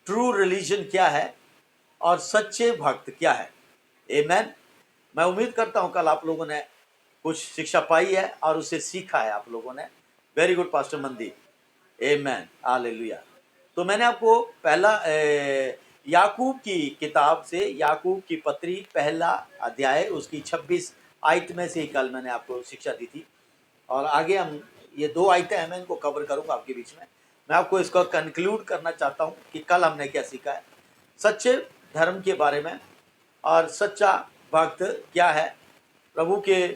True religion क्या है और सच्चे भक्त क्या है। आमेन। मैं उम्मीद करता हूं कल आप लोगों ने कुछ शिक्षा पाई है और उसे सीखा है आप लोगों ने। वेरी गुड पास्टर मंदी। आमेन, हालेलुया। तो मैंने आपको पहला याकूब की किताब से, याकूब की पत्री पहला अध्याय उसकी 26 आयत में से कल मैंने आपको शिक्षा दी थी, और आगे हम ये 2 आयतें हैं, मैं इनको कवर करूंगा आपके बीच में। मैं आपको इसको कंक्लूड करना चाहता हूं कि कल हमने क्या सीखा है सच्चे धर्म के बारे में, और सच्चा भक्त क्या है, प्रभु के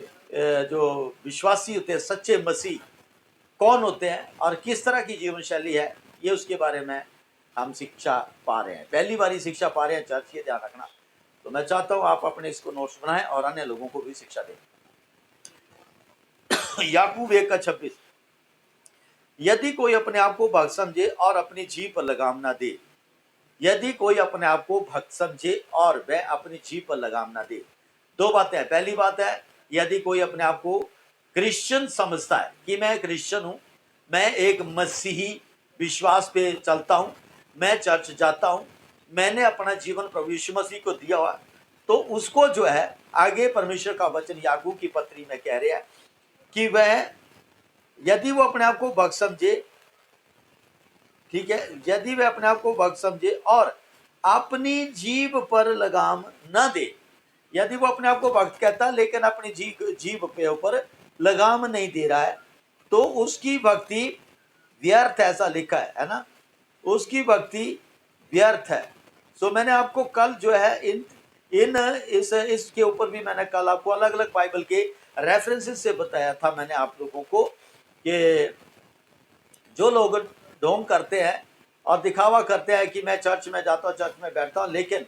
जो विश्वासी होते हैं, सच्चे मसीह कौन होते हैं और किस तरह की जीवन शैली है, ये उसके बारे में हम शिक्षा पा रहे हैं। पहली बारी शिक्षा पा रहे हैं चर्च, ये ध्यान रखना। तो मैं चाहता हूं आप अपने इसको नोट्स बनाएं और अन्य लोगों को भी शिक्षा दें। याकूब 1:26, यदि कोई अपने आप को भक्त समझे और अपनी जीभ पर लगाम ना दे, यदि कोई अपने आप को भक्त समझे और वह अपनी जीभ पर लगाम ना दे। 2 बातें हैं। पहली बात है, यदि कोई अपने आप को क्रिश्चियन समझता है कि मैं क्रिश्चियन हूं, मैं एक मसीही विश्वास पे चलता हूं, मैं चर्च जाता हूं, मैंने अपना जीवन प्रभु यीशु मसीह को दिया हुआ, तो उसको जो है आगे परमेश्वर का वचन याकूब की पत्री में कह रहे हैं कि वह, यदि वो अपने आप को भक्त समझे, ठीक है, यदि वह अपने आप को भक्त समझे और अपनी जीभ पर लगाम न दे, यदि वो अपने आप को भक्त कहता है लेकिन अपनी जीभ पे ऊपर लगाम नहीं दे रहा है, तो उसकी भक्ति व्यर्थ, ऐसा लिखा है ना, उसकी भक्ति व्यर्थ है। सो मैंने आपको कल जो है इसके ऊपर भी मैंने कल आपको अलग अलग बाइबल के रेफरेंसेस से बताया था मैंने आप लोगों को कि जो लोग ढोंग करते हैं और दिखावा करते हैं कि मैं चर्च में जाता हूँ, चर्च में बैठता हूँ, लेकिन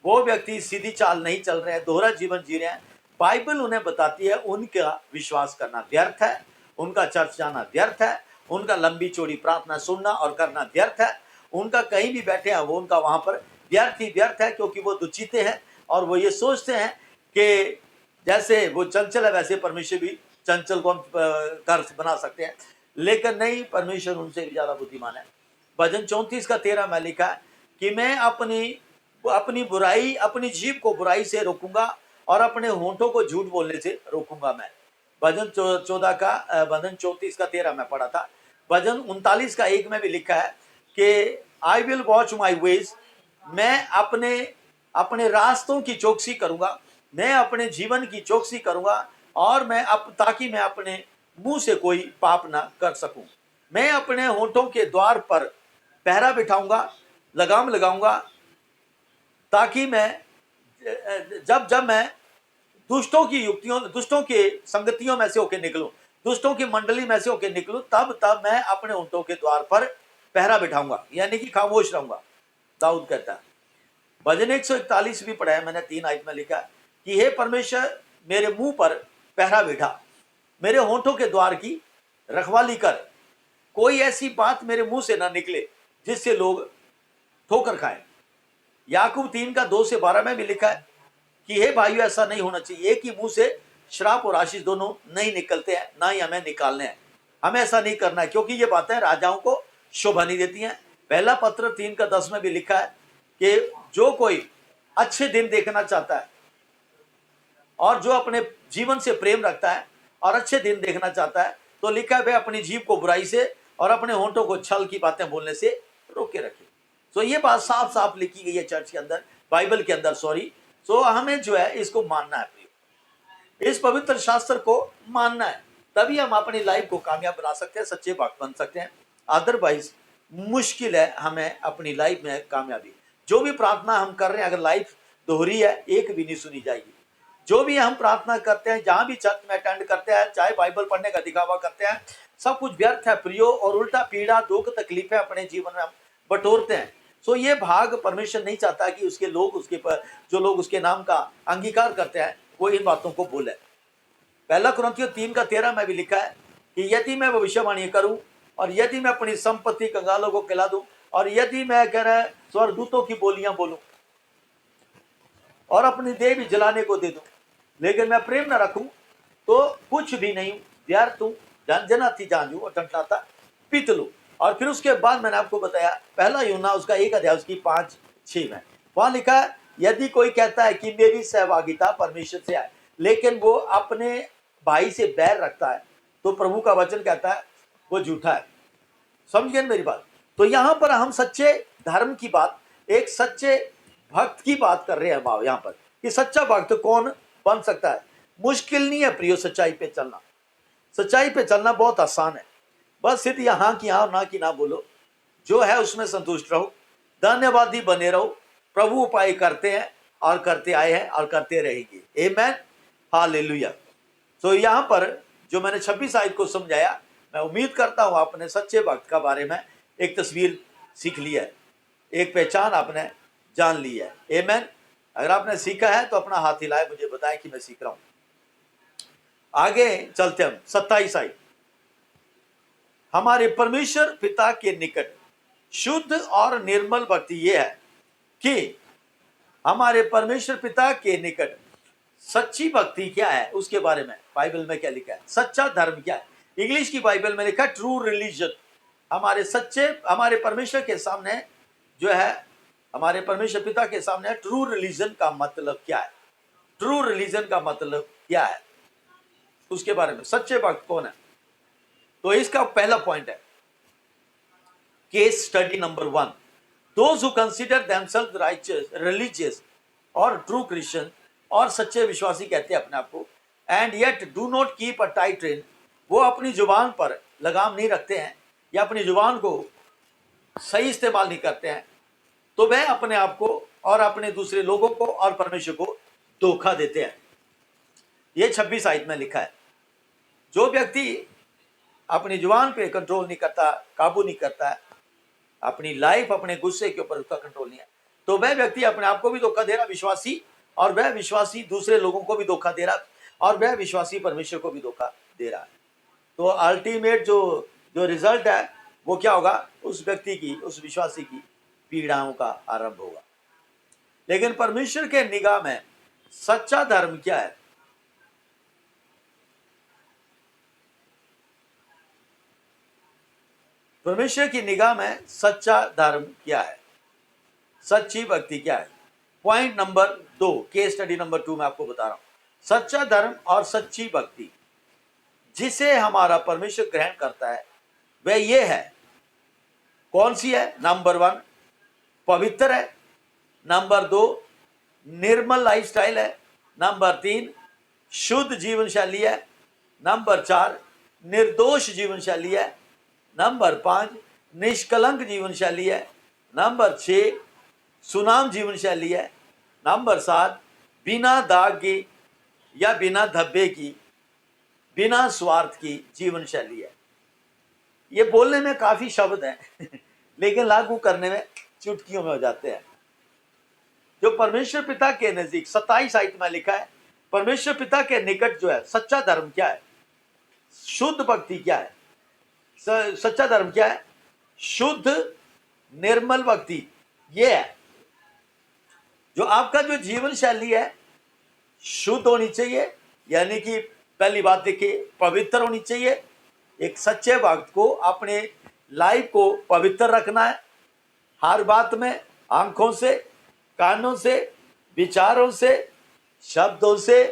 वो व्यक्ति सीधी चाल नहीं चल रहे हैं, दोहरा जीवन जी रहे हैं, बाइबल उन्हें बताती है उनका विश्वास करना व्यर्थ है, उनका चर्च जाना व्यर्थ है, उनका लंबी चौड़ी प्रार्थना सुनना और करना व्यर्थ है, उनका कहीं भी बैठे हैं वो उनका वहां पर व्यर्थ ही व्यर्थ है, क्योंकि वो दुचिते हैं और वो ये सोचते हैं कि जैसे वो चंचल है वैसे परमेश्वर भी चंचल को हम कर बना सकते हैं, लेकिन नहीं, परमेश्वर उनसे भी ज्यादा बुद्धिमान है। भजन 34:13 में लिखा है कि मैं अपनी बुराई, अपनी जीभ को बुराई से रोकूंगा और अपने होंठों को झूठ बोलने से रोकूंगा मैं। भजन 34:13 में पढ़ा था। भजन 39:1 में भी लिखा है कि I will watch my ways, मैं अपने रास्तों की चौकसी करूंगा, मैं अपने जीवन की चौकसी करूंगा, और मैं ताकि मैं अपने मुंह से कोई पाप ना कर सकूं। मैं अपने होंठों के द्वार पर पहरा बिठाऊंगा, लगाम लगाऊंगा, ताकि मैं जब मैं दुष्टों की युक्तियों, दुष्टों के संगतियों में से होकर निकलूं, दुष्टों की मंडली में से होकर निकलूं, तब मैं अपने होंठों के द्वार पर पहरा बिठाऊंगा, यानी कि खामोश रहूंगा, दाऊद कहता है। भजन 141 भी पढ़ा है मैंने, 3 आयत में लिखा है कि हे परमेश्वर, मेरे मुंह पर पहरा बिठा, मेरे होंठों के द्वार की रखवाली कर, कोई ऐसी बात मेरे मुंह से ना निकले जिससे लोग ठोकर खाएं। याकूब 3:2-12 में भी लिखा है कि हे भाइयों, ऐसा नहीं होना चाहिए, एक ही मुंह से श्राप और आशीष दोनों नहीं निकलते हैं, ना ही हमें निकालने हैं। हमें ऐसा नहीं करना है, क्योंकि ये बातें राजाओं को शोभा नहीं देती हैं। पहला पत्र 3:10 में भी लिखा है कि जो कोई अच्छे दिन देखना चाहता है और जो अपने जीवन से प्रेम रखता है और अच्छे दिन देखना चाहता है, तो लिखा है, अपनी जीभ को बुराई से और अपने होंठों को छल की बातें बोलने से रोके रखे। तो ये बात साफ साफ लिखी गई है चर्च के अंदर, बाइबल के अंदर, सॉरी। तो हमें जो है इसको मानना है, इस पवित्र शास्त्र को मानना है, तभी हम अपनी लाइफ को कामयाब बना सकते हैं, सच्चे भक्त बन सकते हैं। अदरवाइज मुश्किल है हमें अपनी लाइफ में कामयाबी। जो भी प्रार्थना हम कर रहे हैं, अगर लाइफ दोहरी है, एक भी नहीं सुनी जाएगी। जो भी हम प्रार्थना करते हैं, जहां भी चर्च में अटेंड करते हैं, चाहे बाइबल पढ़ने का दिखावा करते हैं, सब कुछ व्यर्थ है प्रियो, और उल्टा पीड़ा, दुख, तकलीफें अपने जीवन में हम बटोरते हैं। सो ये भाग परमेश्वर नहीं चाहता कि उसके लोग, जो लोग उसके नाम का अंगीकार करते हैं, वो इन बातों को बोले। पहला कुरिन्थियों 3:13 में भी लिखा है कि यदि मैं भविष्यवाणी करूं, और यदि मैं अपनी संपत्ति कंगालों को खिला दूं, और यदि मैं कह रहा स्वर्गदूतों की बोलियां बोलूं और अपनी देह भी जलाने को दे दूं, लेकिन मैं प्रेम न रखूं, तो कुछ भी नहीं, व्यर्थ हूं, झंझना थी जांजू और टंटाता पीतलू। और फिर उसके बाद मैंने आपको बताया पहला यूहन्ना उसका 1 अध्याय उसकी 5-6 में वहां लिखा है, यदि कोई कहता है कि मेरी सहभागिता परमेश्वर से है लेकिन वो अपने भाई से बैर रखता है तो प्रभु का वचन कहता है वो झूठा है। समझ गए मेरी बात? तो यहां पर हम सच्चे धर्म की बात, एक सच्चे भक्त की बात कर रहे हैं भाव यहां पर कि सच्चा भक्त कौन बन सकता है। मुश्किल नहीं है प्रियो सच्चाई पे चलना। सच्चाई पे चलना बहुत आसान है। बस सिर्फ यहाँ की हाँ ना की ना बोलो, जो है उसमें संतुष्ट रहो, धन्यवादी बने रहो। प्रभु उपाय करते हैं और करते आए हैं और करते रहेंगे। आमीन, हालेलुया। तो यहाँ पर जो मैंने 26 आयत को समझाया, मैं उम्मीद करता हूँ आपने सच्चे भक्त का बारे में एक तस्वीर सीख ली है, एक पहचान आपने जान ली है। आमीन। अगर आपने सीखा है तो अपना हाथ हिलाए, मुझे बताएं कि मैं सीख रहा हूं। आगे चलते हम 27 आयत। हमारे परमेश्वर पिता के निकट शुद्ध और निर्मल भक्ति यह है कि हमारे परमेश्वर पिता के निकट सच्ची भक्ति क्या है उसके बारे में बाइबल में क्या लिखा है, सच्चा धर्म क्या है। इंग्लिश की बाइबल में लिखा है ट्रू रिलीजन। हमारे परमेश्वर के सामने जो है, हमारे परमेश्वर पिता के सामने ट्रू रिलीजन का मतलब क्या है, ट्रू रिलीजन का मतलब क्या है उसके बारे में, सच्चे भक्त कौन है। तो इसका पहला पॉइंट है case study number 1, those who consider themselves righteous, religious और ट्रू क्रिश्चियन, और सच्चे विश्वासी कहते हैं अपने आप को, and yet do not keep a tight rain, वो अपनी जुबान पर लगाम नहीं रखते हैं या अपनी जुबान को सही इस्तेमाल नहीं करते हैं, तो वह अपने आप को और अपने दूसरे लोगों को और परमेश्वर को धोखा देते हैं। ये 26 आयत में लिखा है। जो व्यक्ति अपनी जुबान पे कंट्रोल नहीं करता, काबू नहीं करता है, अपनी लाइफ अपने गुस्से के ऊपर उसका कंट्रोल नहीं है, तो वह व्यक्ति अपने आप को भी धोखा दे रहा विश्वासी, और वह विश्वासी दूसरे लोगों को भी धोखा दे रहा, और वह विश्वासी परमेश्वर को भी धोखा दे रहा है। तो अल्टीमेट जो रिजल्ट है वो क्या होगा, उस व्यक्ति की, उस विश्वासी की पीड़ाओं का आरंभ होगा। लेकिन परमेश्वर के निगाह में सच्चा धर्म क्या है? परमेश्वर की निगाह में सच्चा धर्म क्या है, सच्ची भक्ति क्या है। Point number 2, case study number 2 में आपको बता रहा हूं। सच्चा धर्म और सच्ची भक्ति जिसे हमारा परमेश्वर ग्रहण करता है वह ये है, कौन सी है? नंबर 1 पवित्र है, नंबर 2 निर्मल लाइफस्टाइल है, नंबर 3 शुद्ध जीवन शैली है, नंबर 4 निर्दोष जीवन शैली है, नंबर 5 निष्कलंक जीवन शैली है, नंबर 6 सुनाम जीवन शैली है, नंबर 7 बिना दाग की या बिना धब्बे की, बिना स्वार्थ की जीवन शैली है। ये बोलने में काफी शब्द हैं लेकिन लागू करने में चुटकियों में हो जाते हैं। जो परमेश्वर पिता के नजदीक 27 आयत में लिखा है, परमेश्वर पिता के निकट जो है सच्चा धर्म क्या है, शुद्ध भक्ति क्या है, सच्चा धर्म क्या है, शुद्ध निर्मल भक्ति ये है। जो आपका जो जीवन शैली है शुद्ध होनी चाहिए, यानी कि पहली बात देखिए पवित्र होनी चाहिए। एक सच्चे भक्त को अपने लाइफ को पवित्र रखना है, हर बात में, आंखों से, कानों से, विचारों से, शब्दों से,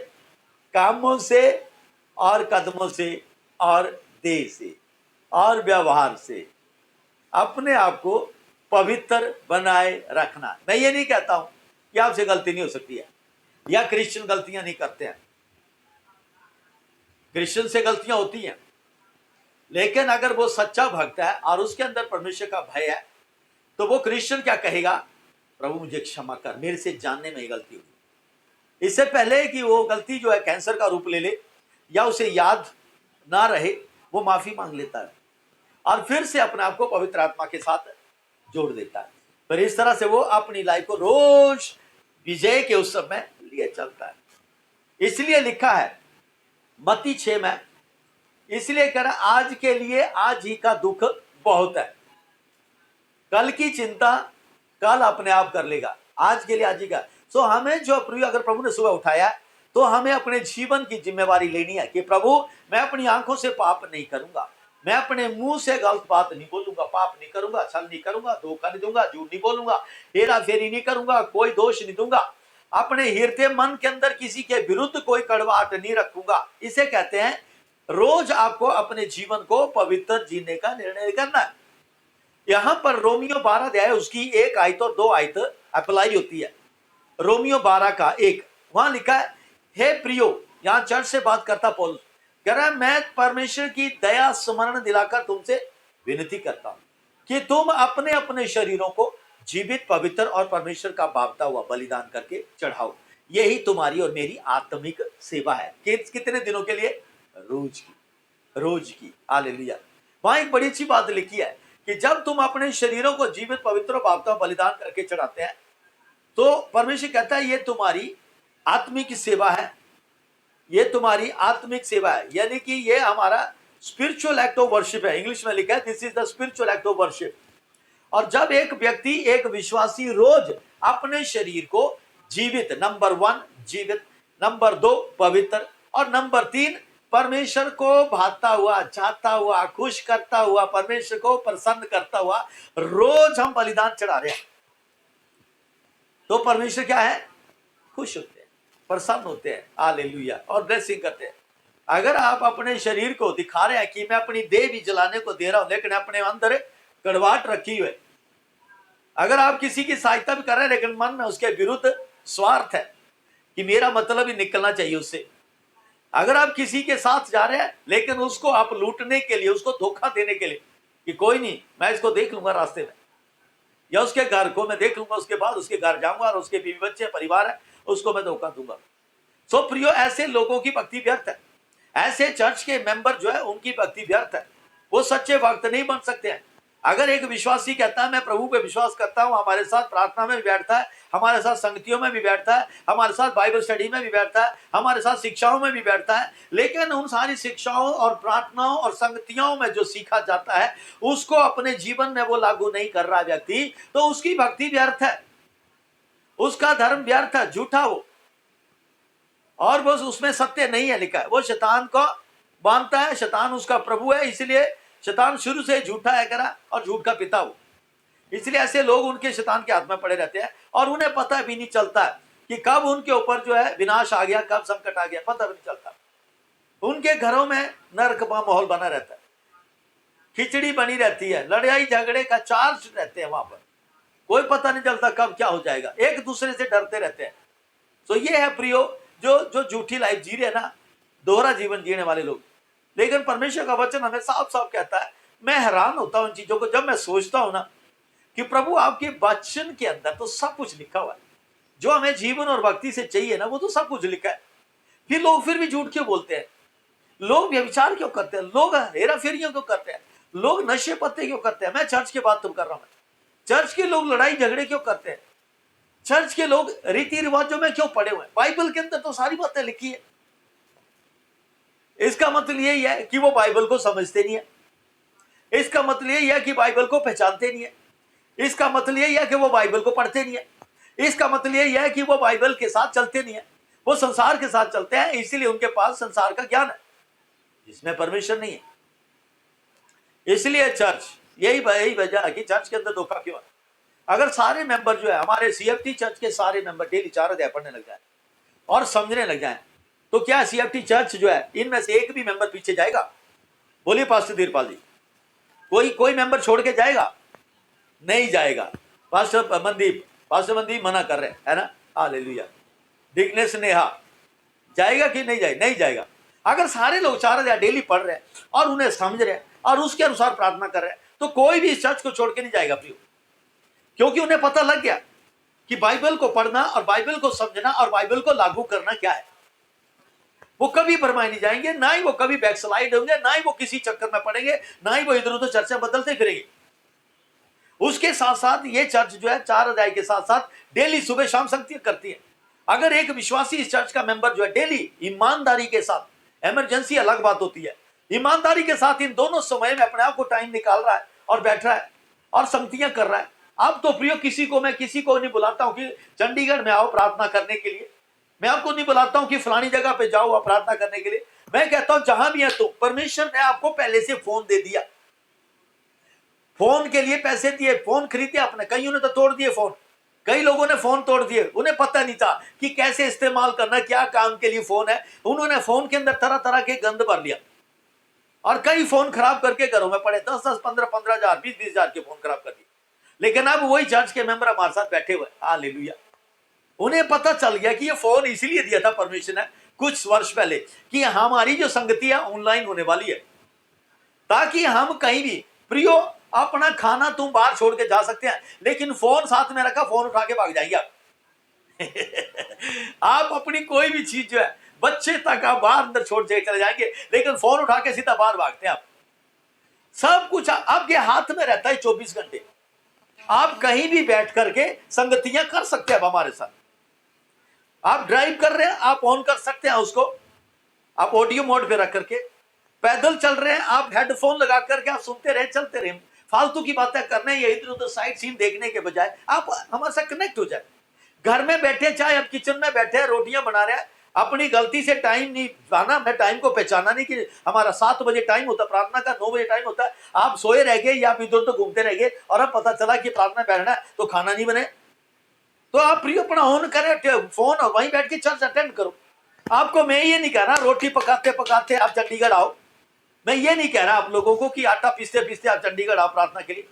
कामों से और कदमों से और देह से और व्यवहार से अपने आप को पवित्र बनाए रखना। मैं ये नहीं कहता हूं कि आपसे गलती नहीं हो सकती है या क्रिश्चियन गलतियां नहीं करते हैं, क्रिश्चियन से गलतियां होती हैं, लेकिन अगर वो सच्चा भक्त है और उसके अंदर परमेश्वर का भय है तो वो क्रिश्चियन क्या कहेगा, प्रभु मुझे क्षमा कर, मेरे से जानने में ही गलती हुई। इससे पहले कि वो गलती जो है कैंसर का रूप ले ले या उसे याद ना रहे, वो माफी मांग लेता है और फिर से अपने आप को पवित्र आत्मा के साथ जोड़ देता है। पर इस तरह से वो अपनी लाइफ को रोज विजय के उत्सव में लिए चलता है। इसलिए लिखा है मत्ती 6 में, इसलिए कह रहा आज के लिए आज ही का दुख बहुत है, कल की चिंता कल अपने आप कर लेगा, आज के लिए आज ही का। सो हमें जो अगर प्रभु ने सुबह उठाया तो हमें अपने जीवन की जिम्मेवारी लेनी है कि प्रभु मैं अपनी आंखों से पाप नहीं करूंगा, मैं अपने मुंह से गलत बात नहीं बोलूंगा, पाप नहीं करूंगा, छल नहीं करूंगा, धोखा नहीं दूंगा, झूठ नहीं बोलूंगा, हेरा फेरी नहीं करूंगा, कोई दोष नहीं दूंगा, अपने हृदय मन के अंदर किसी के विरुद्ध कोई कड़वाहट नहीं रखूंगा। इसे कहते हैं रोज आपको अपने जीवन को पवित्र जीने का निर्णय करना है। यहां पर रोमियो 12 अध्याय उसकी 1 आयत और 2 आयत अप्लाई होती है। रोमियो 12 का 1, वहां लिखा है, हे प्रियो, यहां चर्च से बात करता पौलुस कह रहा है, मैं परमेश्वर की दया स्मरण दिलाकर तुमसे विनती करता हूं कि तुम अपने अपने शरीरों को जीवित, पवित्र और परमेश्वर का भावता हुआ बलिदान करके चढ़ाओ, यही तुम्हारी और मेरी आत्मिक सेवा है। कितने दिनों के लिए? रोज की, रोज की। हालेलुया। वहां एक बड़ी अच्छी बात लिखी है कि जब तुम अपने शरीरों को जीवित, पवित्र और भावता हुआ बलिदान करके चढ़ाते हैं तो परमेश्वर कहता है ये तुम्हारी आत्मिक सेवा है, ये तुम्हारी आत्मिक सेवा है, यानी कि ये हमारा स्पिरिचुअल एक्ट ऑफ वर्शिप है। इंग्लिश में लिखा है this is the spiritual act of worship. और जब एक व्यक्ति, एक विश्वासी रोज अपने शरीर को जीवित, नंबर 1 जीवित, नंबर 2 पवित्र और नंबर 3 परमेश्वर को भाता हुआ, चाहता हुआ, खुश करता हुआ, परमेश्वर को प्रसन्न करता हुआ रोज हम बलिदान चढ़ा रहे हैं, तो परमेश्वर क्या है? खुश होते हैं, प्रसन्न होते हैं। हालेलुया। और ब्लेसिंग करते हैं। अगर आप अपने शरीर को दिखा रहे हैं कि मैं अपनी देह भी जलाने को दे रहा हूं, लेकिन अपने अंदर कड़वाहट रखी हुई, अगर आप किसी की सहायता भी कर रहे हैं लेकिन मन में उसके विरुद्ध स्वार्थ है कि मेरा मतलब ही निकलना चाहिए उससे, अगर आप किसी के साथ जा रहे हैं लेकिन उसको आप लूटने के लिए, उसको धोखा देने के लिए कि कोई नहीं, मैं इसको देख लूंगा रास्ते में, या उसके घर को मैं देख लूंगा, उसके बाद उसके घर जाऊंगा और उसके बीवी बच्चे परिवार है उसको मैं धोखा दूंगा। सो प्रियो, ऐसे लोगों की भक्ति व्यर्थ है। ऐसे चर्च के मेंबर जो है उनकी भक्ति व्यर्थ है, वो सच्चे भक्त नहीं बन सकते हैं। अगर एक विश्वासी कहता है मैं प्रभु पे विश्वास करता हूं, हमारे साथ प्रार्थना में भी बैठता है, हमारे साथ संगतियों में भी बैठता है, हमारे साथ बाइबल स्टडी में भी बैठता है, हमारे साथ शिक्षाओं में भी बैठता है, लेकिन उन सारी शिक्षाओं और प्रार्थनाओं और संगतियों में जो सीखा जाता है उसको अपने जीवन में वो लागू नहीं कर रहा व्यक्ति, तो उसकी भक्ति व्यर्थ है, उसका धर्म व्यर्थ है, झूठा वो, और वो उसमें सत्य नहीं है लिखा है। वो शैतान को मानता है, शैतान उसका प्रभु है, इसलिए शैतान शुरू से झूठा है करा और झूठ का पिता हो, इसलिए ऐसे लोग उनके शैतान के हाथ में पड़े रहते हैं और उन्हें पता भी नहीं चलता कि कब उनके ऊपर जो है विनाश आ गया, कब संकट आ गया, पता भी नहीं चलता। उनके घरों में नरक का माहौल बना रहता है, खिचड़ी बनी रहती है, लड़ाई झगड़े का चार्ज रहते हैं वहां पर, कोई पता नहीं चलता कब क्या हो जाएगा, एक दूसरे से डरते रहते हैं। तो ये है प्रियो जो झूठी लाइफ जी रहे हैं ना, दोहरा जीवन जीने वाले लोग। लेकिन परमेश्वर का वचन हमें साफ साफ कहता है, मैं हैरान होता हूं इन चीजों को जब मैं सोचता हूं ना कि प्रभु आपके वचन के अंदर तो सब कुछ लिखा हुआ है, जो हमें जीवन और भक्ति से चाहिए ना वो तो सब कुछ लिखा है, फिर लोग फिर भी झूठ क्यों बोलते हैं, लोग व्यभिचार क्यों करते हैं, लोग हेरा फेरियां क्यों करते हैं, लोग नशे पत्ते क्यों करते हैं। मैं चर्च की बात तुम कर रहा हूं, चर्च के लोग लड़ाई झगड़े क्यों करते हैं, चर्च के लोग रीति रिवाजों में क्यों पड़े हुए हैं। बाइबल के अंदर तो सारी बातें लिखी है। इसका मतलब यही है कि वो बाइबल को समझते नहीं है, इसका मतलब यही है कि बाइबल को पहचानते नहीं है, इसका मतलब यही है कि वो बाइबल को पढ़ते नहीं है, इसका मतलब यही है कि वो बाइबल के साथ चलते नहीं है, वो संसार के साथ चलते हैं, इसीलिए उनके पास संसार का ज्ञान है जिसमें परमेश्वर नहीं है। इसलिए चर्च, यही वजह है कि चर्च के अंदर धोखा क्यों है। अगर सारे मेंबर जो है हमारे सीएफटी चर्च के सारे मेंबर डेली 4 अध्याय पढ़ने लग जाए और समझने लग जाए, तो क्या सीएफटी चर्च जो है इनमें से एक भी मेंबर पीछे जाएगा? बोलिए पास्टर धीरपाल जी, कोई मेंबर छोड़ के जाएगा? नहीं जाएगा। पास्टर मनदीप मना कर रहे है ना, हालेलुया। डिग्नेस नेहा जाएगा कि नहीं जाएगा? नहीं जाएगा। अगर सारे लोग 4 अध्याय डेली पढ़ रहे हैं और उन्हें समझ रहे हैं और उसके अनुसार प्रार्थना कर रहे हैं, तो कोई भी इस चर्च को छोड़ के नहीं जाएगा प्रियो, क्योंकि उन्हें पता लग गया कि बाइबल को पढ़ना और बाइबल को समझना और बाइबल को लागू करना क्या है। वो कभी भरमाए नहीं जाएंगे, ना ही वो कभी बैकस्लाइड होंगे, ना ही वो किसी चक्कर में पड़ेंगे, ना ही वो इधर उधर चर्चा बदलते फिरेंगे। उसके साथ साथ ये चर्च जो है 4 अध्याय के साथ साथ डेली सुबह शाम संगति करती है। अगर एक विश्वासी इस चर्च का मेंबर जो है डेली ईमानदारी के साथ, इमरजेंसी अलग बात होती है, ईमानदारी के साथ इन दोनों समय में अपने आप को टाइम निकाल रहा है और बैठ रहा है और संगतियां कर रहा है। अब तो प्रियो मैं किसी को नहीं बुलाता हूं कि चंडीगढ़ में आओ प्रार्थना करने के लिए, मैं आपको नहीं बुलाता हूं कि फलानी जगह पे जाओ आप प्रार्थना करने के लिए। मैं कहता हूं जहां भी है तो परमेश्वर ने आपको पहले से फोन दे दिया, फोन के लिए पैसे दिए, फोन खरीदे आपने। कईयों ने तो तोड़ दिए फोन, कई लोगों ने फोन तोड़ दिए, उन्हें पता नहीं था कि कैसे इस्तेमाल करना, क्या काम के लिए फोन है। उन्होंने फोन के अंदर तरह तरह के गंद भर लिया और कई फोन खराब करके घरों में पड़े, 10-10, 15-15 हजार, 20-20 हजार के फोन खराब कर दिए। लेकिन अब वही चर्च के मेंबर हमारे साथ बैठे हुए, हालेलुया। उन्हें पता चल गया कि ये फोन इसलिए दिया था परमेश्वर ने कुछ वर्ष पहले कि हमारी जो संगति है ऑनलाइन होने वाली है, ताकि हम कहीं भी, प्रियो, अपना खाना तुम बाहर छोड़ के जा सकते हैं, लेकिन फोन साथ में रखा, फोन उठा के भाग जाइए आप। आप अपनी कोई भी चीज जो है, बच्चे तक आप बाहर अंदर छोड़ के चले जाएंगे, लेकिन फोन उठा के सीधा बाहर भागते हैं आप। सब कुछ आपके हाथ में रहता है 24 घंटे। आप कहीं भी बैठ करके संगतियां कर सकते हैं हमारे साथ। आप ड्राइव कर रहे हैं, आप ऑन कर सकते हैं उसको, आप ऑडियो मोड पे रख करके। पैदल चल रहे हैं, आप हेडफोन लगा करके आप सुनते रहे, चलते रहे। फालतू की बातें करने या इधर उधर साइड सीन देखने के बजाय आप हमारे साथ कनेक्ट हो जाए। घर में बैठे, चाहे आप किचन में बैठे हैं, रोटियां बना रहे हैं, अपनी गलती से टाइम नहीं पाना, मैं टाइम को पहचाना नहीं कि हमारा 7 बजे टाइम होता प्रार्थना का, 9 बजे टाइम होता है, आप सोए रह गए या आप इधर उधर घूमते रह गए और अब पता चला कि प्रार्थना बैठना है तो खाना नहीं बने। तो आप प्रिय अपना ऑन करें फोन और वहीं बैठ के चर्च अटेंड करो। आपको मैं ये नहीं कह रहा रोटी पकाते पकाते आप चंडीगढ़ आओ, मैं ये नहीं कह रहा आप लोगों को कि आटा पीसते पीसते आप चंडीगढ़ आओ प्रार्थना के लिए।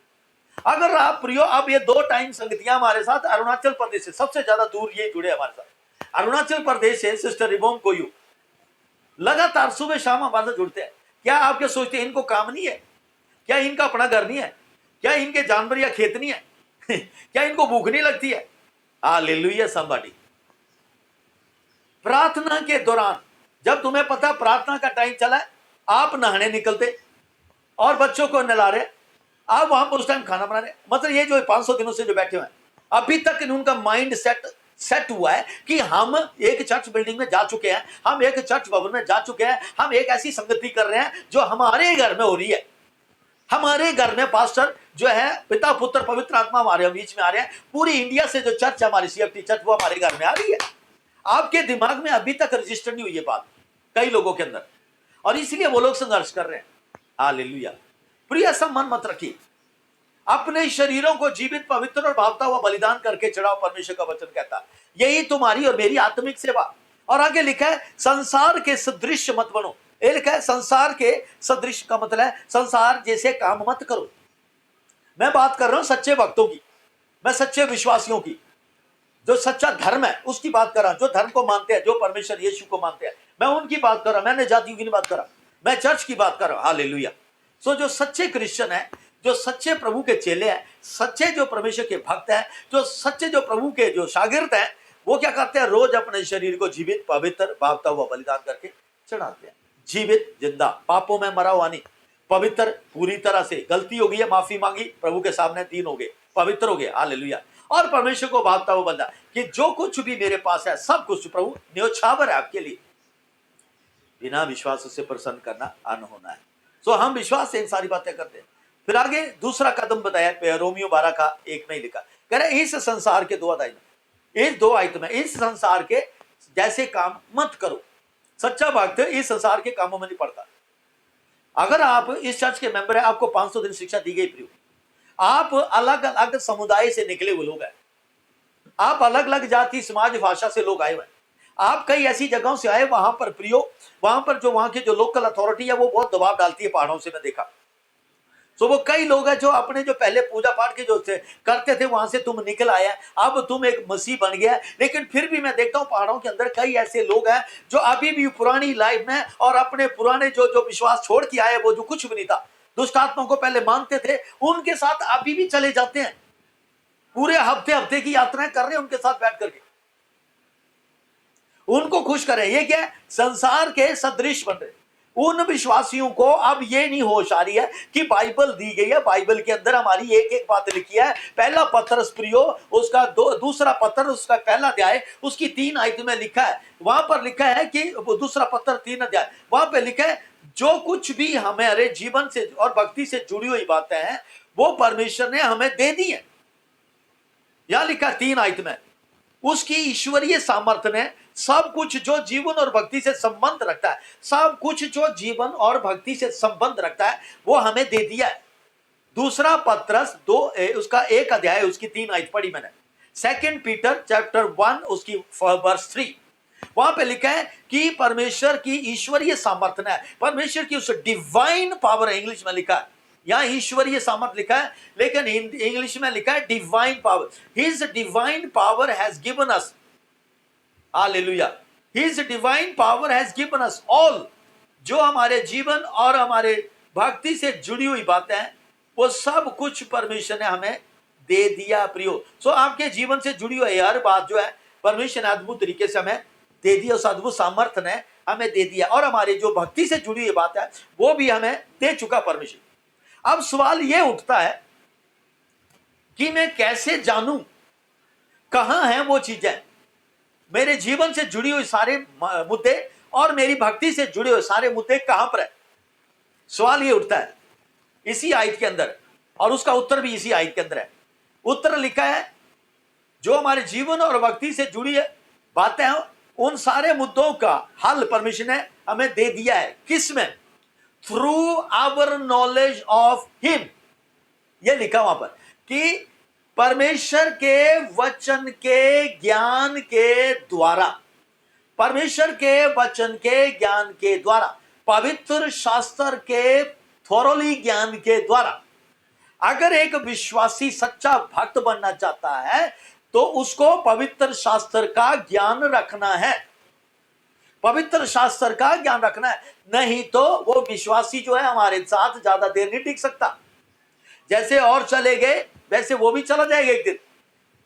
अगर आप प्रियो, अब ये 2 टाइम संगतियां हमारे साथ अरुणाचल प्रदेश से सबसे ज्यादा दूर ये जुड़े हमारे साथ। अरुणाचल प्रदेश से सिस्टर रिबोम कोयू लगातार सुबह शाम हमारे साथ जुड़ते हैं। क्या आपके सोचते हैं इनको काम नहीं है? क्या इनका अपना घर नहीं है? क्या इनके जानवर या खेत नहीं है? क्या इनको भूख नहीं लगती है? Hallelujah somebody. प्रार्थना के दौरान जब तुम्हें पता प्रार्थना का टाइम चला है, आप नहाने निकलते और बच्चों को नहला रहे, आप वहां पर उस टाइम खाना बना रहे। मतलब ये जो 500 दिनों से जो बैठे हुए हैं, अभी तक उनका माइंड सेट हुआ है कि हम एक चर्च बिल्डिंग में जा चुके हैं, हम एक चर्च भवन में जा चुके हैं, हम एक ऐसी संगति कर रहे हैं जो हमारे घर में हो रही है। हमारे घर में पास्टर जो है, पिता पुत्र पवित्र आत्मा हमारे बीच में आ रहे हैं। पूरी इंडिया से जो चर्च हमारी CFT चर्च वो हमारे घर में आ रही है। आपके दिमाग में अभी तक रजिस्टर नहीं हुई ये बात कई लोगों के अंदर, और इसलिए वो लोग संघर्ष कर रहे हैं। हालेलुया। प्रिय, ऐसा मन मत रखिए। अपने शरीरों को जीवित, पवित्र और भावता हुआ बलिदान करके चढ़ाओ, परमेश्वर का वचन कहता है। यही तुम्हारी और मेरी आत्मिक सेवा। और आगे लिखा है संसार के सदृश मत बनो। ये लिखा है संसार के सदृश का मतलब है संसार जैसे काम मत करो। मैं बात कर रहा हूं सच्चे भक्तों की, मैं सच्चे विश्वासियों की, जो सच्चा धर्म है उसकी बात कर रहा हूं, जो धर्म को मानते हैं, जो परमेश्वर यीशु को मानते हैं, मैं उनकी बात कर रहा हूं। मैंने जातियों की नहीं बात कर रहा, मैं चर्च की बात कर रहा हूं। हालेलुया। सो जो सच्चे क्रिश्चियन है, जो सच्चे प्रभु के चेले हैं, सच्चे जो परमेश्वर के भक्त हैं, जो सच्चे जो प्रभु के जो शागिर्द हैं, वो क्या करते हैं? रोज अपने शरीर को जीवित, पवित्र, भावता हुआ बलिदान करके चढ़ाते हैं। जीवित, जिंदा, पापों में मरा हुआ नहीं, पवित्र पूरी तरह से। गलती हो गई है, माफी मांगी, प्रभु के सामने 3 हो गए, पवित्र हो गए। हालेलुया। और परमेश्वर को भावता हुआ बंदा कि जो कुछ भी मेरे पास है सब कुछ प्रभु न्योछावर है आपके लिए। बिना विश्वास से प्रसन्न करना अनहोना है। सो हम विश्वास से इन सारी बातें करते हैं। फिर आगे दूसरा कदम बताया, रोमियो 12 का 1 में ही लिखा, कह रहे इस संसार के 2 अध्याय में, इस 2 आयत में, इस संसार के जैसे काम मत करो। सच्चा भक्त इस संसार के कामों में नहीं पड़ता। अगर आप इस चर्च के मेंबर हैं, आपको 500 दिन शिक्षा दी गई प्रियो। आप अलग अलग समुदाय से निकले हुए लोग हैं, आप अलग अलग जाति, समाज, भाषा से लोग आए हुए हैं। आप कई ऐसी जगहों से आए, वहां पर प्रियो, वहां पर जो वहां की जो लोकल अथॉरिटी है वो बहुत दबाव डालती है पहाड़ों से, मैं देखा। तो वो कई लोग हैं जो अपने जो पहले पूजा पाठ के जो करते थे वहां से तुम निकल आया, अब तुम एक मसीह बन गया। लेकिन फिर भी मैं देखता हूं पहाड़ों के अंदर कई ऐसे लोग हैं जो अभी भी पुरानी लाइफ में और अपने पुराने जो विश्वास छोड़ के आए, वो जो कुछ भी नहीं था, दुष्ट आत्मा को पहले मानते थे, उनके साथ अभी भी चले जाते हैं। पूरे हफ्ते हफ्ते की यात्राएं कर रहे हैं उनके साथ बैठ करके, उनको खुश करें। ये क्या है? संसार के सदृश बन रहे। उन विश्वासियों को अब ये नहीं होश आ रही है कि बाइबल दी गई है, बाइबल के अंदर हमारी एक एक बात लिखी है। पहला पत्र प्रियो, उसका दूसरा पत्र, उसका पहला अध्याय, उसकी 3 आयत में लिखा है। वहां पर लिखा है कि दूसरा पत्र 3 अध्याय, वहां पर लिखा है जो कुछ भी हमारे जीवन से और भक्ति से जुड़ी हुई बातें हैं वो परमेश्वर ने हमें दे दी है। यहां लिखा 3 आयत में, उसकी ईश्वरीय सामर्थ्य ने सब कुछ जो जीवन और भक्ति से संबंध रखता है, सब कुछ जो जीवन और भक्ति से संबंध रखता है, वो हमें दे दिया है। दूसरा पत्रस 2 उसका 1 अध्याय उसकी 3 आयत पढ़ी मैंने। 2 पीटर चैप्टर 1 उसकी वर्स 3, वहां पे लिखा है कि परमेश्वर की ईश्वरीय सामर्थ्य है, परमेश्वर की उस डिवाइन पावर, इंग्लिश में लिखा है, यहां ईश्वरीय सामर्थ्य लिखा है, लेकिन इंग्लिश में लिखा है divine power. His divine power has given us, hallelujah, his divine power has given us all. जो हमारे जीवन और हमारे भक्ति से जुड़ी हुई बातें हैं, वो सब कुछ परमेश्वर ने हमें दे दिया प्रियो। सो आपके जीवन से जुड़ी हुई हर बात जो है परमेश्वर ने अद्भुत तरीके से हमें दे दिया, उस अद्भुत सामर्थ्य ने हमें दे दिया, और हमारी जो भक्ति से जुड़ी हुई बात है वो भी हमें दे चुका परमेश्वर। अब सवाल ये उठता है कि मैं कैसे जानूं कहां है वो चीजें, मेरे जीवन से जुड़ी हुई सारे मुद्दे और मेरी भक्ति से जुड़े हुए सारे मुद्दे कहां पर है। सवाल ये उठता है इसी आयत के अंदर, और उसका उत्तर भी इसी आयत के अंदर है। उत्तर लिखा है जो हमारे जीवन और भक्ति से जुड़ी बातें हैं, उन सारे मुद्दों का हल परमेश्वर ने हमें दे दिया है। किसमें? Through our knowledge of him. यह लिखा वहां पर कि परमेश्वर के वचन के ज्ञान के द्वारा, परमेश्वर के वचन के ज्ञान के द्वारा, पवित्र शास्त्र के थोरोली ज्ञान के द्वारा। अगर एक विश्वासी सच्चा भक्त बनना चाहता है तो उसको पवित्र शास्त्र का ज्ञान रखना है, पवित्र शास्त्र का ज्ञान रखना है, नहीं तो वो विश्वासी जो है हमारे साथ ज्यादा देर नहीं टिक सकता। जैसे और चले गए वैसे वो भी चला जाएगा एक दिन।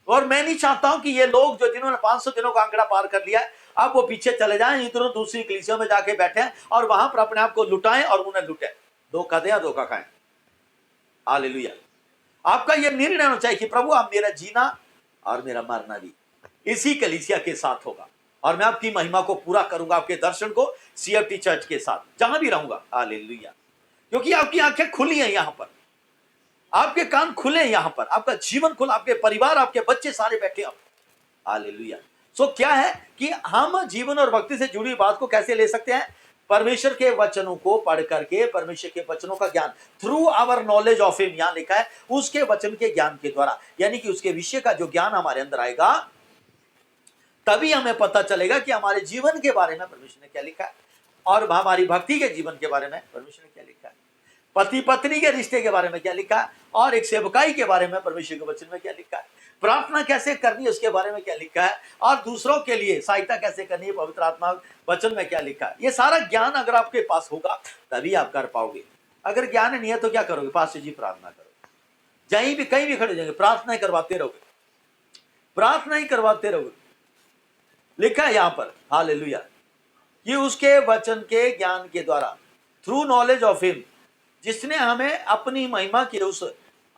और मैं नहीं चाहता हूं कि ये लोग जो जिन्होंने 500 दिनों का आंकड़ा पार कर लिया है, अब वो पीछे चले जाएं, इधरों दूसरी कलीसियों में जाके बैठे और वहां पर अपने आप को लुटाएं और उन्हें लुटें, धोखा दें या धोखा खाएं। हालेलुया। आपका यह निर्णय होना चाहिए कि प्रभु आप मेरा जीना और मेरा मरना भी इसी कलीसिया के साथ होगा, और मैं आपकी महिमा को पूरा करूंगा, आपके दर्शन को सीएफटी चर्च के साथ जहां भी रहूंगा। हालेलुया। क्योंकि आपकी आंखें खुली हैं यहां पर, आपके कान खुले हैं यहां पर, आपका जीवन खुला, आपके परिवार, आपके बच्चे सारे बैठे हैं। हालेलुया। सो क्या है कि हम जीवन और भक्ति से जुड़ी बात को कैसे ले सकते हैं? परमेश्वर के वचनों को पढ़ करके, परमेश्वर के वचनों का ज्ञान, through our knowledge of him, यहां लिखा है उसके वचन के ज्ञान के द्वारा, यानी कि उसके विषय का जो ज्ञान हमारे अंदर आएगा, तभी हमें पता चलेगा कि हमारे जीवन के बारे में परमेश्वर ने क्या लिखा है, और हमारी भक्ति के जीवन के बारे में परमेश्वर ने क्या लिखा है, पति पत्नी के रिश्ते के बारे में क्या लिखा है, और एक सेवकाई के बारे में परमेश्वर के वचन में क्या लिखा है, प्रार्थना कैसे करनी है उसके बारे में क्या लिखा है, और दूसरों के लिए सहायता कैसे करनी है पवित्र आत्मा वचन में क्या लिखा है। ये सारा ज्ञान अगर आपके पास होगा तभी आप कर पाओगे। अगर ज्ञान नहीं है तो क्या करोगे? पास्टर जी प्रार्थना करोगे, जहीं भी कहीं भी खड़े जाएंगे प्रार्थना ही करवाते रहोगे, प्रार्थना ही करवाते रहोगे। लिखा है यहां पर हालेलुया कि उसके वचन के ज्ञान के द्वारा, थ्रू नॉलेज ऑफ हिम, जिसने हमें अपनी महिमा के उस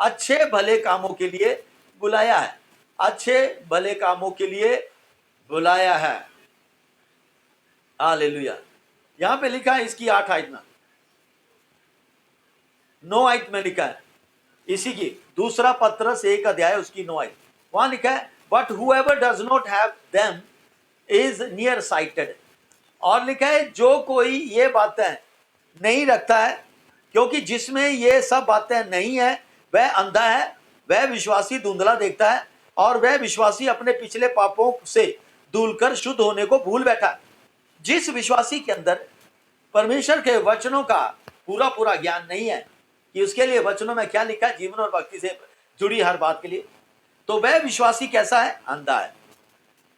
अच्छे भले कामों के लिए बुलाया है, अच्छे भले कामों के लिए बुलाया है। हालेलुया। यहां पे लिखा है इसकी 8 आयत में, 9 आयत में लिखा है इसी की, दूसरा पत्रस 1 अध्याय उसकी 9 आयत, वहां लिखा है but whoever does not have them is near sighted. और लिखा है जो कोई ये बातें नहीं रखता है, क्योंकि जिसमें ये सब बातें नहीं है वह अंधा है, वह विश्वासी धुंधला देखता है, और वह विश्वासी अपने पिछले पापों से धुलकर शुद्ध होने को भूल बैठा। जिस विश्वासी के अंदर परमेश्वर के वचनों का पूरा पूरा ज्ञान नहीं है कि उसके लिए वचनों में क्या लिखा है जीवन और भक्ति से जुड़ी हर बात के लिए, तो वह विश्वासी कैसा है? अंधा है।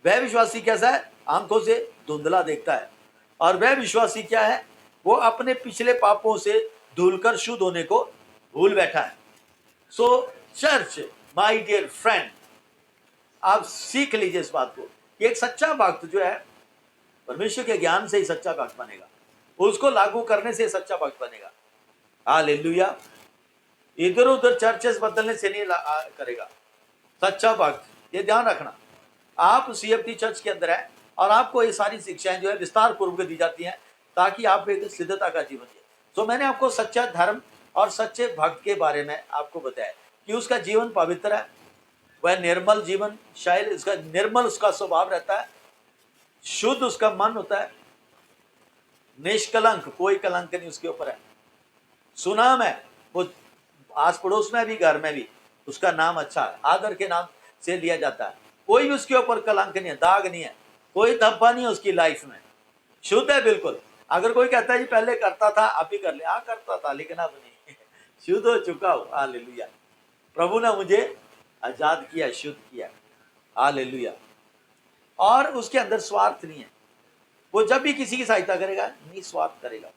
वह विश्वासी कैसा है? आंखों से धुंधला देखता है। और वह विश्वासी क्या है? वो अपने पिछले पापों से धुलकर शुद्ध होने को भूल बैठा है। सो चर्च, माय डियर फ्रेंड, आप सीख लीजिए इस बात को कि एक सच्चा भक्त जो है परमेश्वर के ज्ञान से ही सच्चा भक्त बनेगा, उसको लागू करने से सच्चा भक्त बनेगा। हालेलुया। इधर उधर चर्चेस बदलने से नहीं करेगा सच्चा भक्त। ये ध्यान रखना, आप सीएफटी चर्च के अंदर है और आपको ये सारी शिक्षाएं जो है विस्तार पूर्वक दी जाती हैं ताकि आप एक सिद्धता का जीवन जिए। तो मैंने आपको सच्चा धर्म और सच्चे भक्त के बारे में आपको बताया कि उसका जीवन पवित्र है, वह निर्मल जीवन, शायद इसका निर्मल उसका स्वभाव रहता है, शुद्ध उसका मन होता है, निष्कलंक, कोई कलंक नहीं उसके ऊपर है। सुनाम है, वो आस पड़ोस में भी, घर में भी उसका नाम अच्छा है, आदर के नाम से लिया जाता है। कोई भी उसके ऊपर कलंक नहीं है, दाग नहीं है, कोई धब्बा नहीं है उसकी लाइफ में, शुद्ध है बिल्कुल। अगर कोई कहता है जी पहले करता था अब भी कर ले, हाँ करता था लेकिन अब नहीं, शुद्ध हो चुका हूं। हालेलुया, प्रभु ने मुझे आजाद किया, शुद्ध किया। हालेलुया। और उसके अंदर स्वार्थ नहीं है, वो जब भी किसी की सहायता करेगा निस्वार्थ करेगा।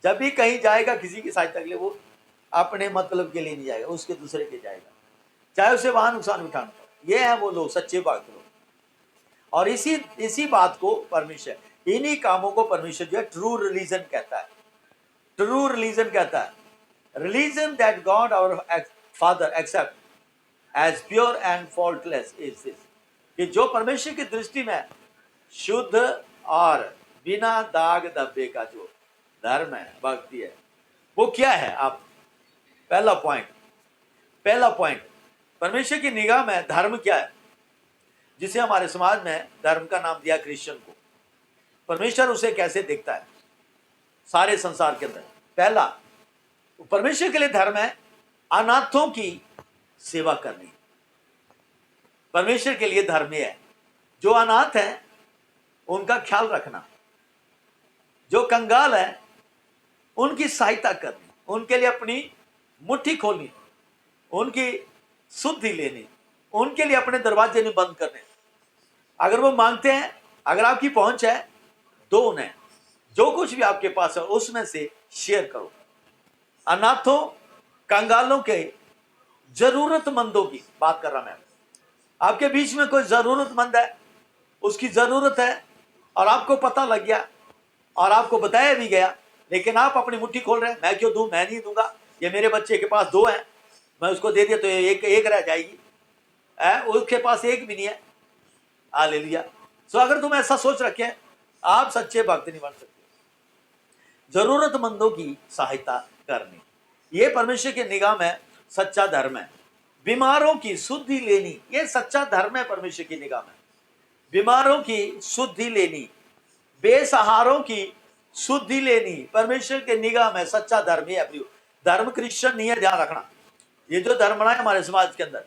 जब भी कहीं जाएगा किसी की सहायता के लिए, वो अपने मतलब के लिए नहीं जाएगा, उसके दूसरे के जाएगा, चाहे उसे वहां नुकसान उठाना पड़े। ये है वो लोग, सच्चे भक्त लोग। और इसी बात को परमेश्वर, इन्हीं कामों को परमेश्वर जो है ट्रू रिलीजन कहता है। ट्रू रिलीजन कहता है, religion that God our Father accept as pure and faultless is this, कि जो परमेश्वर की दृष्टि में शुद्ध और बिना दाग धब्बे का जो धर्म है, भक्ति है, वो क्या है। आप पहला पॉइंट, परमेश्वर की निगाह में धर्म क्या है, जिसे हमारे समाज में धर्म का नाम दिया क्रिश्चियन को। परमेश्वर उसे कैसे देखता है सारे संसार के अंदर। पहला, परमेश्वर के लिए धर्म है अनाथों की सेवा करनी। परमेश्वर के लिए धर्म है जो अनाथ है उनका ख्याल रखना, जो कंगाल है उनकी सहायता करनी, उनके लिए अपनी मुट्ठी खोलनी, उनकी शुद्धि लेनी, उनके लिए अपने दरवाजे नहीं बंद करने। अगर वो मांगते हैं, अगर आपकी पहुंच है, दो उन्हें, जो कुछ भी आपके पास है उसमें से शेयर करो। अनाथों, कंगालों के, जरूरतमंदों की बात कर रहा मैं। आपके बीच में कोई जरूरतमंद है, उसकी जरूरत है और आपको पता लग गया और आपको बताया भी गया, लेकिन आप अपनी मुट्ठी खोल रहे हैं, मैं क्यों दूं, मैं नहीं दूंगा, ये मेरे बच्चे के पास दो हैं, मैं उसको दे दिया तो एक रह जाएगी, उसके पास एक भी नहीं है। हालेलुया। सो अगर तुम ऐसा सोच रखे, आप सच्चे भक्त नहीं बन सकते। जरूरतमंदों की सहायता करनी, ये परमेश्वर की निगाह में सच्चा धर्म है। बीमारों की शुद्धि लेनी, ये सच्चा धर्म है परमेश्वर की निगाह में। बीमारों की शुद्धि लेनी, बेसहारों की शुद्धि लेनी, परमेश्वर के निगाह में सच्चा धर्म है। धर्म क्रिश्चियन नहीं है, ध्यान रखना। ये जो धर्म बना है हमारे समाज के अंदर,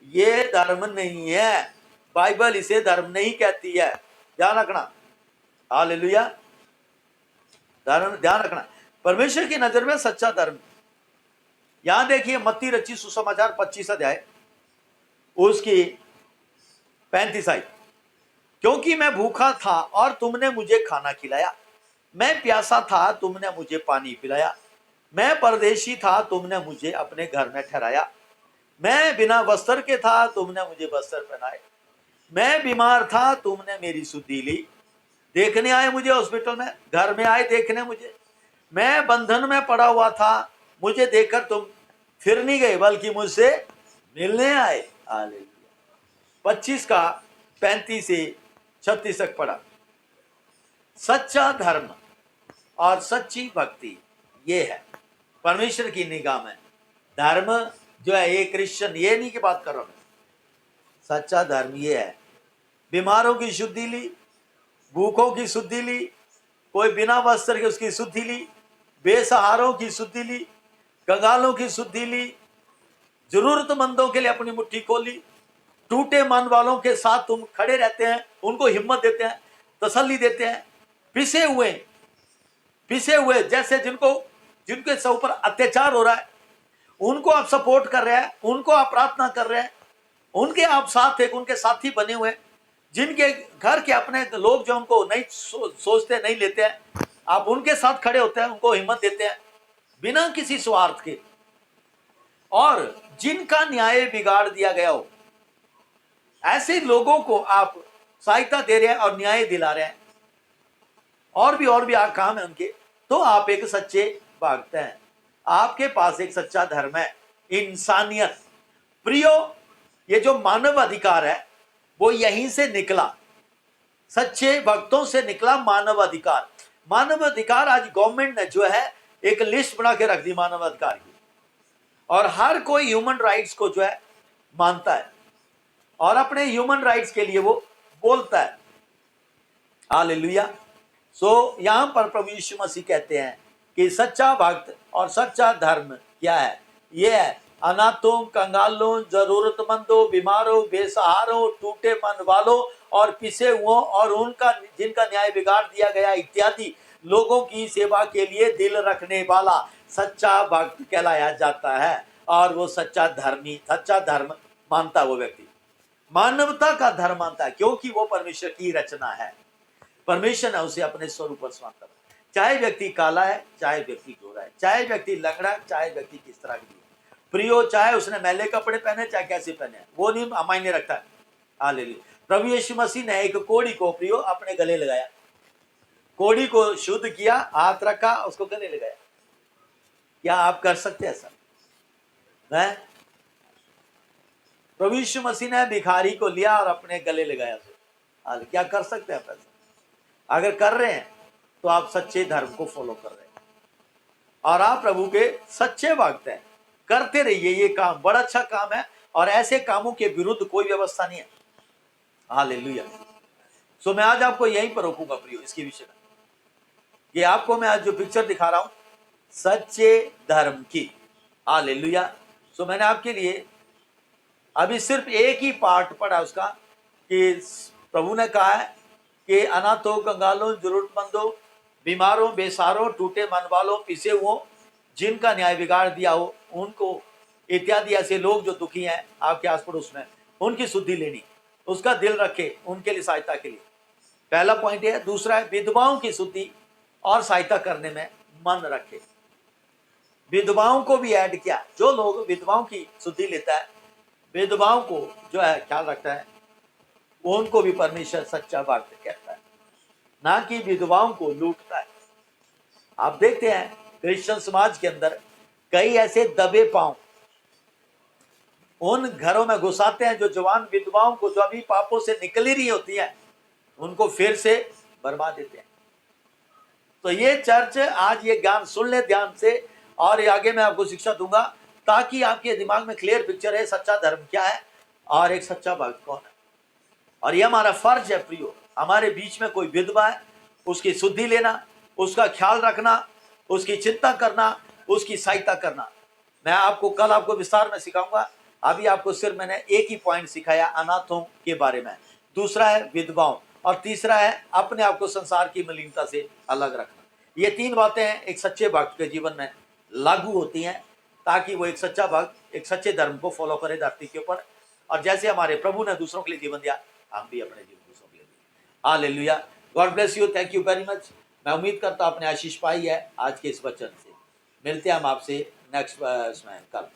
ये धर्म नहीं है, बाइबल इसे धर्म नहीं कहती है, ध्यान रखना। हालेलुया। ध्यान रखना, परमेश्वर की नजर में सच्चा धर्म। यहां देखिए मत्ती रची सुसमाचार 25 अध्याय उसकी 35 आई। क्योंकि मैं भूखा था और तुमने मुझे खाना खिलाया, मैं प्यासा था तुमने मुझे पानी पिलाया, मैं परदेशी था तुमने मुझे अपने घर में ठहराया, मैं बिना वस्त्र के था तुमने मुझे वस्त्र पहनाए, मैं बीमार था तुमने मेरी सुधि ली, देखने आए मुझे हॉस्पिटल में, घर में आए देखने मुझे, मैं बंधन में पड़ा हुआ था, मुझे देखकर तुम फिर नहीं गए बल्कि मुझसे मिलने आए। हालेलुया। 25 का 35 से 36 तक पढ़ा। सच्चा धर्म और सच्ची भक्ति ये है परमेश्वर की निगाह में। धर्म जो है ये क्रिश्चियन, ये नहीं की बात कर रहा मैं, सच्चा धर्म ये है बीमारों की शुद्धि ली, भूखों की शुद्धि ली, कोई बिना वस्त्र के उसकी शुद्धि ली, बेसहारों की शुद्धि ली, कंगालों की शुद्धि ली, जरूरतमंदों के लिए अपनी मुट्ठी खोली, टूटे मन वालों के साथ तुम खड़े रहते हैं, उनको हिम्मत देते हैं, तसल्ली देते हैं। पिसे हुए जैसे जिनके सब ऊपर अत्याचार हो रहा है उनको आप सपोर्ट कर रहे हैं, उनको आप प्रार्थना कर रहे हैं, उनके आप साथ एक उनके साथी बने हुए हैं। जिनके घर के अपने लोग जो उनको नहीं सोचते, नहीं लेते हैं, आप उनके साथ खड़े होते हैं, उनको हिम्मत देते हैं बिना किसी स्वार्थ के। और जिनका न्याय बिगाड़ दिया गया हो ऐसे लोगों को आप सहायता दे रहे हैं और न्याय दिला रहे हैं, और भी काम है उनके, तो आप एक सच्चे भक्त हैं। आपके पास एक सच्चा धर्म है, इंसानियत। प्रियो, ये जो मानव अधिकार है वो यहीं से निकला, सच्चे भक्तों से निकला मानव अधिकार। मानव अधिकार आज गवर्नमेंट ने जो है एक लिस्ट बना के रख दी मानव अधिकार की, और हर कोई ह्यूमन राइट्स को जो है मानता है और अपने ह्यूमन राइट्स के लिए वो बोलता है। हालेलुया। सो यहाँ पर प्रभु यीशु मसीह कहते हैं कि सच्चा भक्त और सच्चा धर्म क्या है? ये है अनाथों, कंगालों, जरूरतमंदों, बीमारों, बेसहारों, टूटे मन वालों और पिसे हुओं और उनका जिनका न्याय बिगाड़ दिया गया इत्यादि लोगों की सेवा के लिए दिल रखने वाला सच्चा भक्त कहलाया जाता है। और वो सच्चा धर्म मानता वो व्यक्ति, मानवता का धर्म मानता है, क्योंकि वो परमेश्वर की रचना है। परमेश्वर ने उसे अपने स्वरूप पर समानता है। चाहे व्यक्ति काला है, चाहे व्यक्ति गोरा है, चाहे व्यक्ति लंगड़ा है, चाहे व्यक्ति किस तरह की है, प्रियो चाहे उसने मैले कपड़े पहने चाहे कैसे पहने, वो नहीं मायने रखता है। हालेलुया। प्रभु यीशु मसीह ने एक कोड़ी को प्रियो अपने गले लगाया, कोड़ी को शुद्ध किया, हाथ रखा, उसको गले लगाया। क्या आप कर सकते हैं ऐसा? प्रभु यीशु मसीह ने भिखारी को लिया और अपने गले लगाया उसे। क्या कर सकते हैं आप ऐसा? अगर कर रहे हैं तो आप सच्चे धर्म को फॉलो कर रहे हैं और आप प्रभु के सच्चे भक्त हैं। करते रहिए, ये काम बड़ा अच्छा काम है और ऐसे कामों के विरुद्ध कोई व्यवस्था नहीं है। हालेलुया। सो मैं आज आपको यहीं पर रोकूंगा प्रियो, इसके विषय में कि आपको मैं आज जो पिक्चर दिखा रहा हूं सच्चे धर्म की। हालेलुया। सो मैंने आपके लिए अभी सिर्फ एक ही पार्ट पढ़ा उसका कि प्रभु ने कहा है कि अनाथों, कंगालों, जरूरतमंदों, बीमारों, बेसहारों, टूटे मन वालों, पिसे हुओं, जिनका न्याय बिगाड़ दिया हो उनको इत्यादि ऐसे लोग जो दुखी हैं आपके आस पड़ोस में, उनकी शुद्धि लेनी, उसका दिल रखे, उनके लिए सहायता के लिए। पहला पॉइंट है। दूसरा है विधवाओं की शुद्धि और सहायता करने में मन रखे। विधवाओं को भी ऐड किया। जो लोग विधवाओं की शुद्धि लेता है, विधवाओं को जो है ख्याल रखता है, उनको भी परमेश्वर सच्चा भक्त कहता है, ना कि विधवाओं को लूटता है। आप देखते हैं क्रिश्चियन समाज के अंदर कई ऐसे दबे पांव उन घरों में घुसाते हैं जो जवान विधवाओं को, जो अभी पापों से निकल ही रही होती है, उनको फिर से बर्बाद देते हैं। तो ये चर्च आज ये ज्ञान सुन ले ध्यान से, और आगे मैं आपको शिक्षा दूंगा ताकि आपके दिमाग में क्लियर पिक्चर है सच्चा धर्म क्या है और एक सच्चा भक्त कौन है। और ये हमारा फर्ज है प्रियो, हमारे बीच में कोई विधवा है उसकी शुद्धि लेना, उसका ख्याल रखना, उसकी चिंता करना, उसकी सहायता करना। मैं आपको कल आपको विस्तार में सिखाऊंगा। अभी आपको सिर्फ मैंने एक ही पॉइंट सिखाया अनाथों के बारे में, दूसरा है विधवाओं और तीसरा है अपने आप को संसार की मलिनता से अलग रखना। ये तीन बातें हैं एक सच्चे भक्त के जीवन में लागू होती हैं ताकि वो एक सच्चा भक्त एक सच्चे धर्म को फॉलो करे धरती के ऊपर। और जैसे हमारे प्रभु ने दूसरों के लिए जीवन दिया, हम भी अपने जीवन दूसरों के लिए दिया। Hallelujah. God bless you. Thank you very much. मैं उम्मीद करता हूं आपने आशीष पाई है आज के इस वचन से। मिलते हैं हम आपसे नेक्स्ट में कल।